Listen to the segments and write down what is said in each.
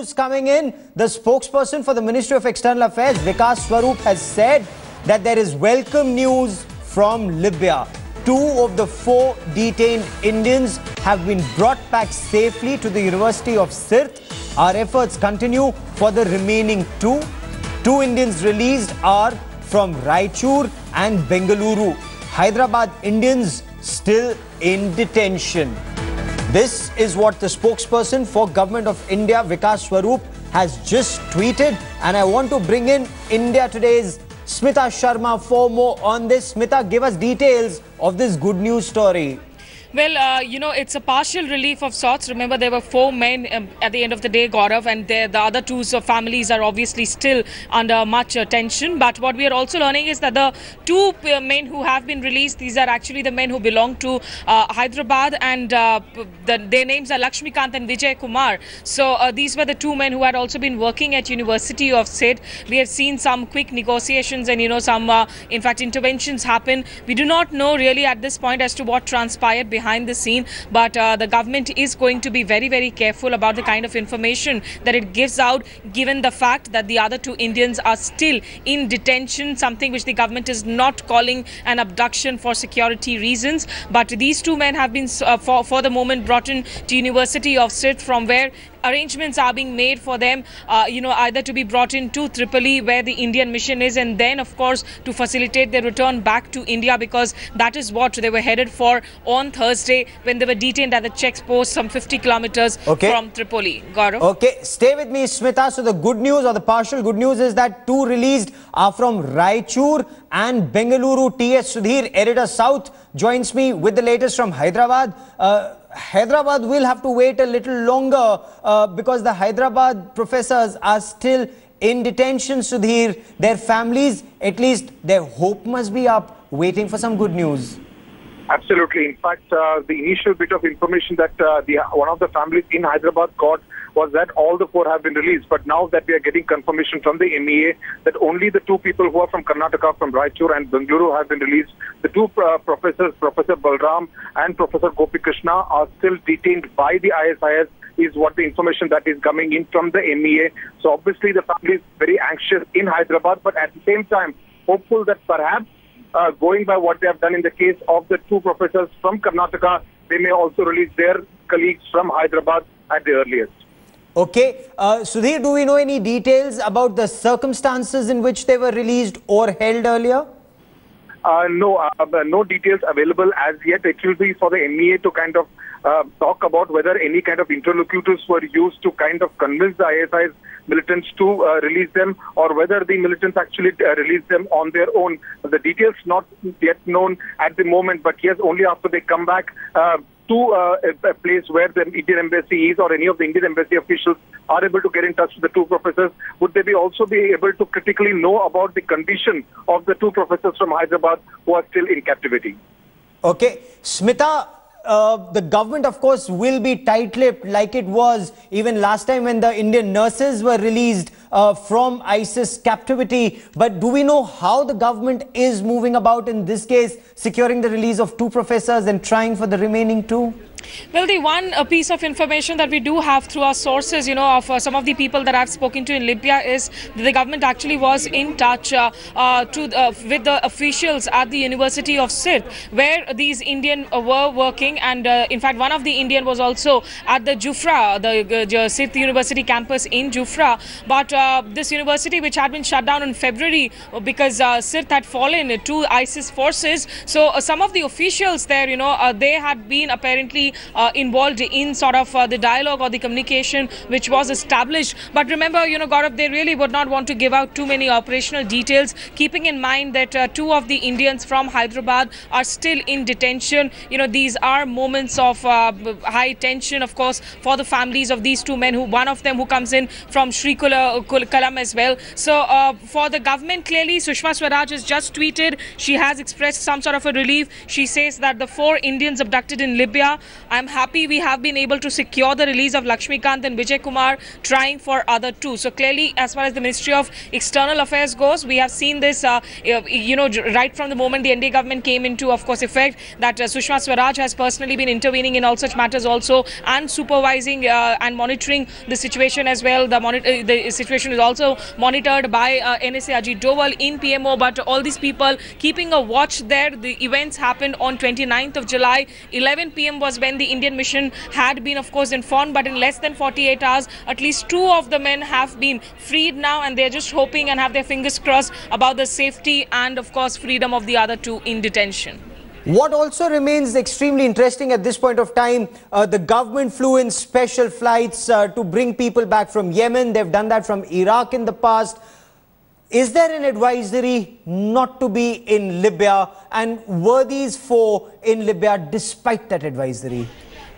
news coming in. The spokesperson for the Ministry of External Affairs, Vikas Swarup, has said that there is welcome news from Libya. 2 of the 4 detained Indians have been brought back safely to the University of Sirte. Our efforts continue for the remaining 2. 2 Indians released are from Raichur and Bengaluru. Hyderabad Indians still in detention. This is what the spokesperson for Government of India, Vikas Swarup, has just tweeted. And I want to bring in India Today's Smita Sharma for more on this. Smita, give us details of this good news story. Well, it's a partial relief of sorts. Remember, there were 4 men at the end of the day, Gaurav, and the other 2 families are obviously still under much tension. But what we are also learning is that the 2 men who have been released, these are actually the men who belong to Hyderabad, and their names are Lakshmikant and Vijay Kumar. So these were the 2 men who had also been working at University of Sirte. We have seen some quick negotiations and, some, in fact, interventions happen. We do not know really at this point as to what transpired behind the scene, but the government is going to be very, very careful about the kind of information that it gives out, given the fact that the other 2 Indians are still in detention, something which the government is not calling an abduction for security reasons. But these 2 men have been, for the moment, brought in to University of Sirte, from where arrangements are being made for them, either to be brought in to Tripoli, where the Indian mission is, and then, of course, to facilitate their return back to India, because that is what they were headed for on Thursday when they were detained at the check post some 50 kilometers from Tripoli. Gaurav? Okay, stay with me, Smita. So the good news, or the partial good news, is that 2 released are from Raichur and Bengaluru. T.S. Sudhir, Editor South, joins me with the latest from Hyderabad. Hyderabad will have to wait a little longer because the Hyderabad professors are still in detention, Sudhir. Their families, at least their hope must be up, waiting for some good news. Absolutely. In fact, the initial bit of information that one of the families in Hyderabad got was that all the 4 have been released. But now that we are getting confirmation from the MEA that only the 2 people who are from Karnataka, from Raichur and Bengaluru, have been released. The 2 professors, Professor Balram and Professor Gopi Krishna, are still detained by the ISIS, is what the information that is coming in from the MEA. So obviously the family is very anxious in Hyderabad, but at the same time hopeful that perhaps going by what they have done in the case of the 2 professors from Karnataka, they may also release their colleagues from Hyderabad at the earliest. Okay. Sudhir, do we know any details about the circumstances in which they were released or held earlier? No details available as yet. It will be for the MEA to kind of talk about whether any kind of interlocutors were used to kind of convince the ISIS militants to release them, or whether the militants actually release them on their own. The details not yet known at the moment, but yes, only after they come back to a place where the Indian embassy is, or any of the Indian embassy officials are able to get in touch with the 2 professors, would they also be able to critically know about the condition of the 2 professors from Hyderabad who are still in captivity. Okay. Smita, the government, of course, will be tight-lipped like it was even last time when the Indian nurses were released from ISIS captivity. But do we know how the government is moving about in this case, securing the release of 2 professors and trying for the remaining 2? Well, the one piece of information that we do have through our sources, of some of the people that I've spoken to in Libya, is that the government actually was in touch with the officials at the University of Sirte, where these Indian were working. And in fact, one of the Indian was also at the Jufra, the Sirte University campus in Jufra. But this university, which had been shut down in February because Sirte had fallen to ISIS forces. So some of the officials there, they had been apparently involved in sort of the dialogue or the communication which was established. But remember, Gaurav, they really would not want to give out too many operational details, keeping in mind that 2 of the Indians from Hyderabad are still in detention. These are moments of high tension, of course, for the families of these 2 men, one of them who comes in from Srikakulam as well. So for the government, clearly, Sushma Swaraj has just tweeted. She has expressed some sort of a relief. She says that the 4 Indians abducted in Libya I'm happy we have been able to secure the release of Lakshmikant and Vijay Kumar, trying for other two. So clearly, as far as the Ministry of External Affairs goes, we have seen this, right from the moment the NDA government came into, of course, effect, that Sushma Swaraj has personally been intervening in all such matters also, and supervising and monitoring the situation as well. The situation is also monitored by NSA Ajit Doval in PMO, but all these people keeping a watch there. The events happened on 29th of July. 11 p.m. was when the Indian mission had been, of course, informed, but in less than 48 hours, at least 2 of the men have been freed now, and they're just hoping and have their fingers crossed about the safety and, of course, freedom of the other 2 in detention. What also remains extremely interesting at this point of time, the government flew in special flights to bring people back from Yemen. They've done that from Iraq in the past. Is there an advisory not to be in Libya, and were these 4 in Libya despite that advisory?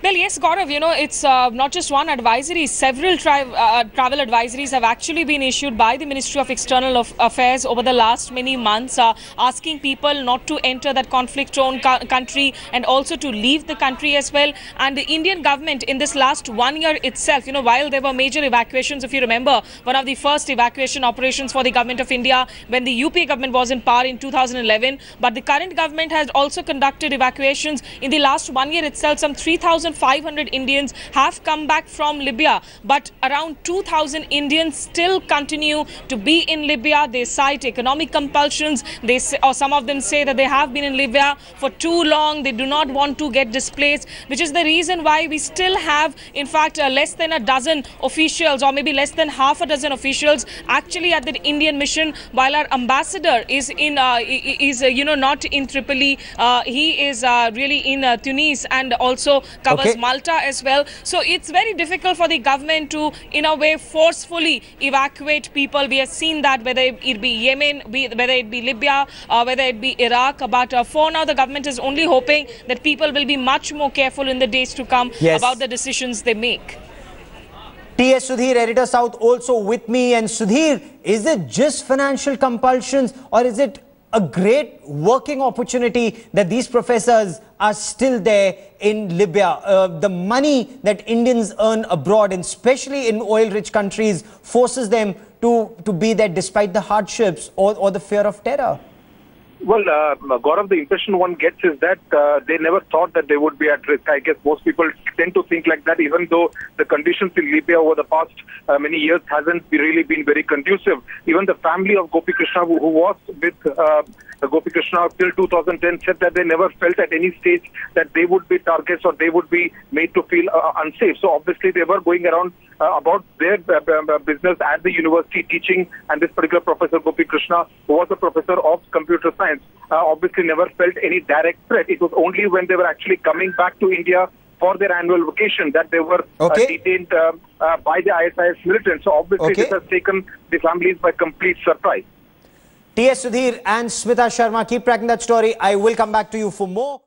Well, yes, Gaurav, it's not just one advisory. Several travel advisories have actually been issued by the Ministry of External Affairs over the last many months, asking people not to enter that conflict-prone country and also to leave the country as well. And the Indian government in this last 1 year itself, while there were major evacuations, if you remember, one of the first evacuation operations for the government of India when the UPA government was in power in 2011, but the current government has also conducted evacuations in the last 1 year itself. Some 3,500 Indians have come back from Libya, but around 2,000 Indians still continue to be in Libya. They cite economic compulsions. They say, or some of them say that they have been in Libya for too long. They do not want to get displaced, which is the reason why we still have, in fact, less than a dozen officials, or maybe less than half a dozen officials actually at the Indian mission, while our ambassador is in, not in Tripoli. He is really in Tunis and also covers Malta as well. So it's very difficult for the government to, in a way, forcefully evacuate people. We have seen that whether it be Yemen, whether it be Libya, whether it be Iraq. But for now, the government is only hoping that people will be much more careful in the days to come about the decisions they make. T.S. Sudhir, Editor South, also with me. And Sudhir, is it just financial compulsions, or is it a great working opportunity that these professors are still there in Libya? The money that Indians earn abroad, and especially in oil-rich countries, forces them to be there despite the hardships or the fear of terror. Well, Gaurav, the impression one gets is that they never thought that they would be at risk. I guess most people tend to think like that, even though the conditions in Libya over the past many years hasn't really been very conducive. Even the family of Gopi Krishna, who was with Gopi Krishna till 2010, said that they never felt at any stage that they would be targets or they would be made to feel unsafe. So obviously they were going around about their business at the university teaching, and this particular professor, Gopi Krishna, who was a professor of computer science, obviously never felt any direct threat. It was only when they were actually coming back to India for their annual vacation that they were detained by the ISIS militants. So obviously this has taken the families by complete surprise. T.S. Sudhir and Smita Sharma, keep tracking that story. I will come back to you for more.